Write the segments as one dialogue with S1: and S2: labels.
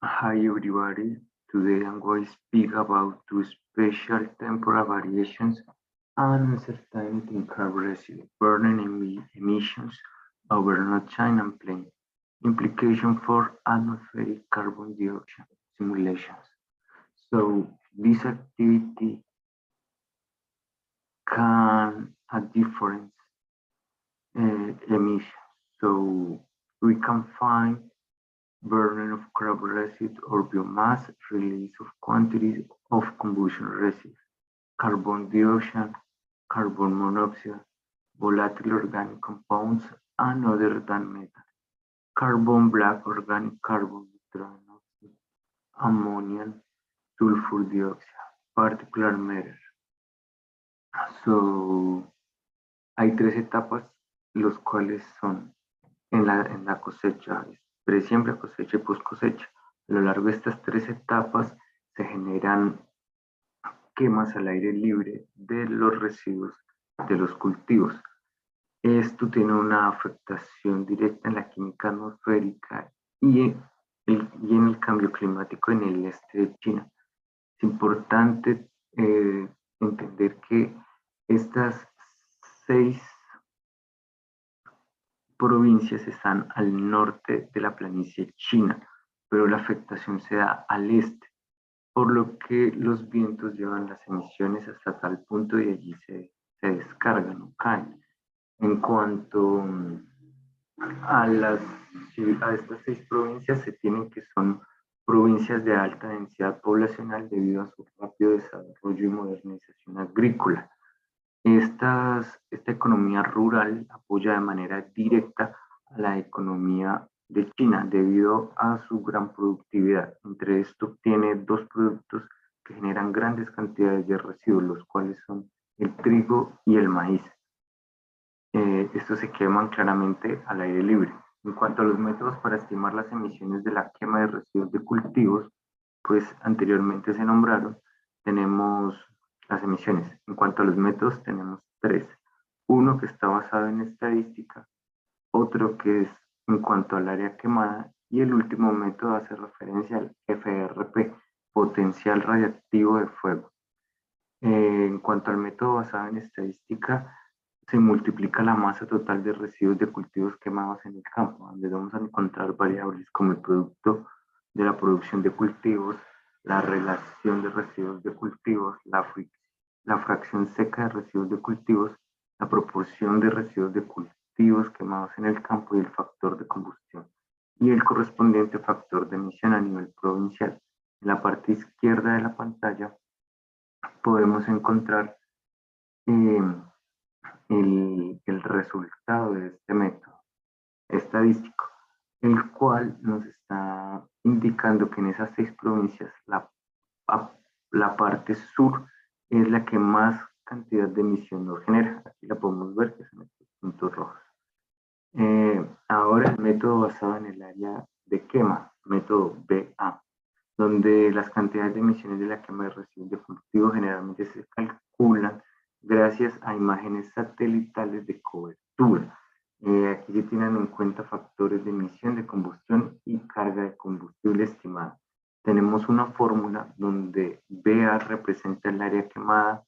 S1: Hi everybody, today I'm going to speak about two special temporal variations and uncertainty in carbon residue, burning emissions over North China Plain, implication for atmospheric carbon dioxide simulations. So this activity can have different emissions. So we can find burning of carbon residue or biomass, release of quantities of combustion residue, carbon dioxide, carbon monoxide, volatile organic compounds, and other than methane, carbon black, organic carbon, nitrogen oxide, ammonia, sulfur dioxide, particular matter. So, hay tres etapas, los cuales son en la cosecha, presiembra, cosecha y post cosecha. A lo largo de estas tres etapas se generan quemas al aire libre de los residuos de los cultivos. Esto tiene una afectación directa en la química atmosférica y en el cambio climático en el este de China. Es importante entender que estas 6 provincias están al norte de la planicie china, pero la afectación se da al este, por lo que los vientos llevan las emisiones hasta tal punto y allí se descargan o caen. En cuanto a estas 6 provincias, se tienen que son provincias de alta densidad poblacional debido a su rápido desarrollo y modernización agrícola. Esta economía rural apoya de manera directa a la economía de China debido a su gran productividad. Entre esto tiene 2 productos que generan grandes cantidades de residuos, los cuales son el trigo y el maíz. Estos se queman claramente al aire libre. En cuanto a los métodos para estimar las emisiones de la quema de residuos de cultivos, pues anteriormente se nombraron, tenemos las emisiones. En cuanto a los métodos, tenemos 3. Uno que está basado en estadística, otro que es en cuanto al área quemada, y el último método hace referencia al FRP, potencial radiactivo de fuego. En cuanto al método basado en estadística, se multiplica la masa total de residuos de cultivos quemados en el campo, donde vamos a encontrar variables como el producto de la producción de cultivos, la relación de residuos de cultivos, la fracción seca de residuos de cultivos, la proporción de residuos de cultivos quemados en el campo y el factor de combustión, y el correspondiente factor de emisión a nivel provincial. En la parte izquierda de la pantalla podemos encontrar el resultado de este método estadístico, el cual nos está indicando que en esas 6 provincias la parte sur es la que más cantidad de emisión nos genera. Aquí la podemos ver, que son estos puntos rojos. Ahora el método basado en el área de quema, método BA, donde las cantidades de emisiones de la quema de residuos de cultivo generalmente se calculan gracias a imágenes satelitales de cobertura. Aquí se tienen en cuenta factores de emisión de combustión y carga de combustible estimada. Tenemos una fórmula donde BA representa el área quemada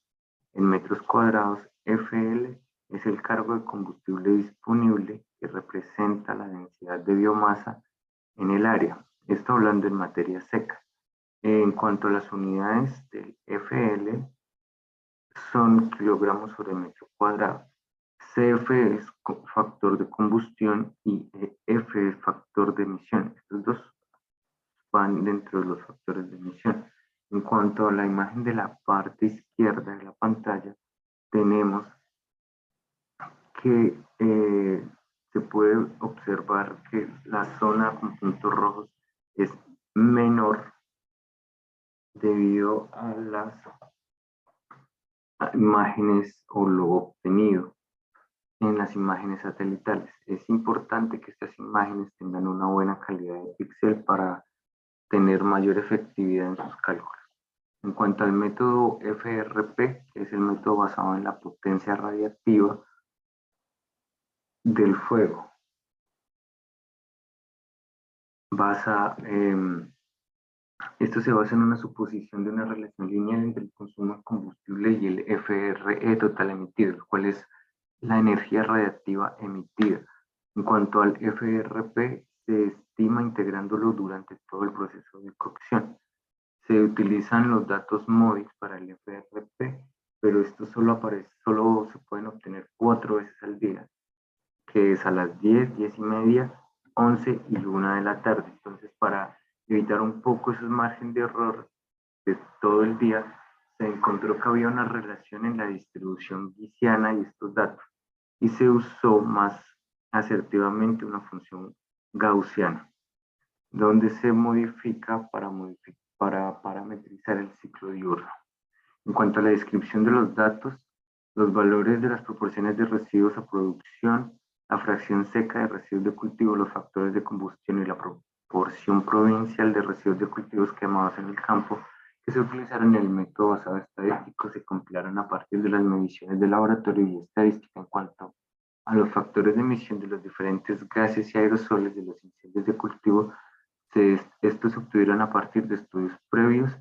S1: en metros cuadrados, FL es el cargo de combustible disponible que representa la densidad de biomasa en el área. Esto hablando en materia seca. En cuanto a las unidades del FL, son kilogramos sobre metro cuadrado. CF es factor de combustión y F es factor de emisión. Estos dos van dentro de los factores de emisión. En cuanto a la imagen de la parte izquierda de la pantalla, tenemos que se puede observar que la zona con puntos rojos es menor debido a las imágenes o lo obtenido en las imágenes satelitales. Es importante que estas imágenes tengan una buena calidad de píxel para tener mayor efectividad en sus cálculos. En cuanto al método FRP, que es el método basado en la potencia radiactiva del fuego, Esto se basa en una suposición de una relación lineal entre el consumo de combustible y el FRE total emitido, el cual es la energía radiactiva emitida. En cuanto al FRP, se estima integrándolo durante todo el proceso de cocción. Se utilizan los datos MODIS para el FRP, pero estos solo se pueden obtener 4 veces al día, que es a las 10, 10 y media, 11 y 1 de la tarde. Entonces, para evitar un poco esos margen de error de todo el día, se encontró que había una relación en la distribución gaussiana y estos datos, y se usó más asertivamente una función gaussiana, donde se modifica para parametrizar el ciclo diurno. En cuanto a la descripción de los datos, los valores de las proporciones de residuos a producción, la fracción seca de residuos de cultivo, los factores de combustión y la proporción provincial de residuos de cultivos quemados en el campo que se utilizaron en el método basado estadístico se compilaron a partir de las mediciones de laboratorio y estadística en cuanto a los factores de emisión de los diferentes gases y aerosoles de los incendios de cultivo. Estos se obtuvieron a partir de estudios previos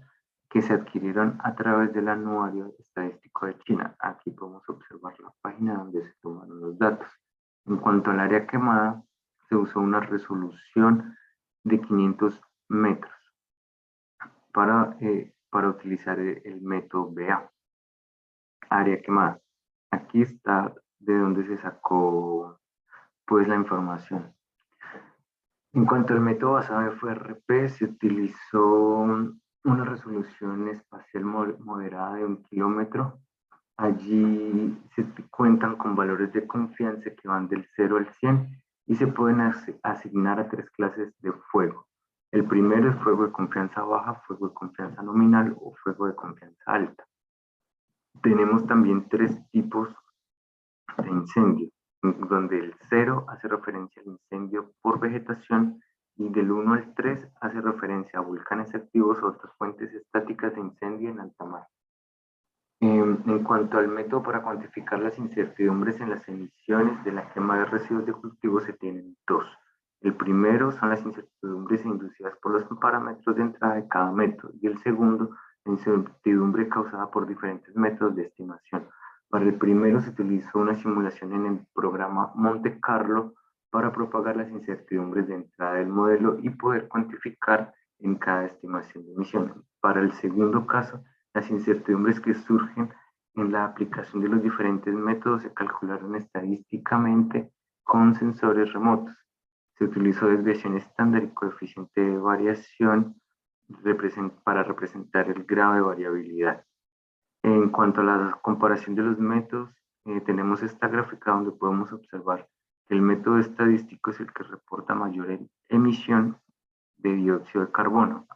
S1: que se adquirieron a través del Anuario Estadístico de China. Aquí podemos observar la página donde se tomaron los datos. En cuanto al área quemada, se usó una resolución de 500 metros para utilizar el método BA. Área quemada. Aquí está de donde se sacó pues la información. En cuanto al método basado en FRP, se utilizó una resolución espacial moderada de 1 kilómetro. Allí se cuentan con valores de confianza que van del 0 al 100 y se pueden asignar a 3 clases de fuego. El primero es fuego de confianza baja, fuego de confianza nominal o fuego de confianza alta. Tenemos también 3 tipos de incendio, donde el 0 hace referencia al incendio por vegetación y del 1 al 3 hace referencia a volcanes activos o otras fuentes estáticas de incendio en alta mar. En cuanto al método para cuantificar las incertidumbres en las emisiones de la quema de residuos de cultivo, se tienen 2. El primero son las incertidumbres inducidas por los parámetros de entrada de cada método y el segundo, la incertidumbre causada por diferentes métodos de estimación. Para el primero se utilizó una simulación en el programa Monte Carlo para propagar las incertidumbres de entrada del modelo y poder cuantificar en cada estimación de emisiones. Para el segundo caso, las incertidumbres que surgen en la aplicación de los diferentes métodos se calcularon estadísticamente con sensores remotos. Se utilizó desviación estándar y coeficiente de variación para representar el grado de variabilidad. En cuanto a la comparación de los métodos, tenemos esta gráfica donde podemos observar que el método estadístico es el que reporta mayor emisión de dióxido de carbono.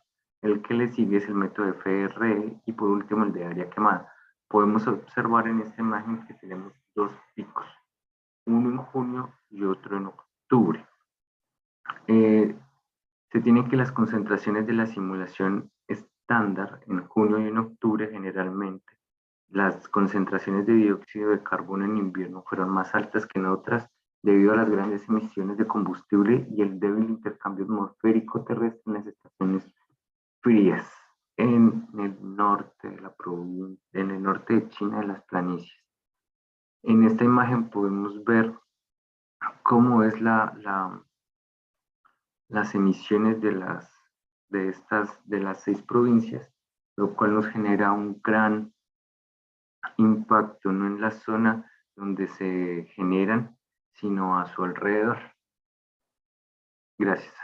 S1: El que le sigue es el método FRE y por último el de área quemada. Podemos observar en esta imagen que tenemos 2 picos, uno en junio y otro en octubre. Se tiene que las concentraciones de la simulación estándar en junio y en octubre generalmente las concentraciones de dióxido de carbono en invierno fueron más altas que en otras debido a las grandes emisiones de combustible y el débil intercambio atmosférico terrestre en las estaciones frías en el norte de la provincia, en el norte de China, de las planicies. En esta imagen podemos ver cómo es las emisiones de las 6 provincias, lo cual nos genera un gran impacto no en la zona donde se generan, sino a su alrededor. Gracias.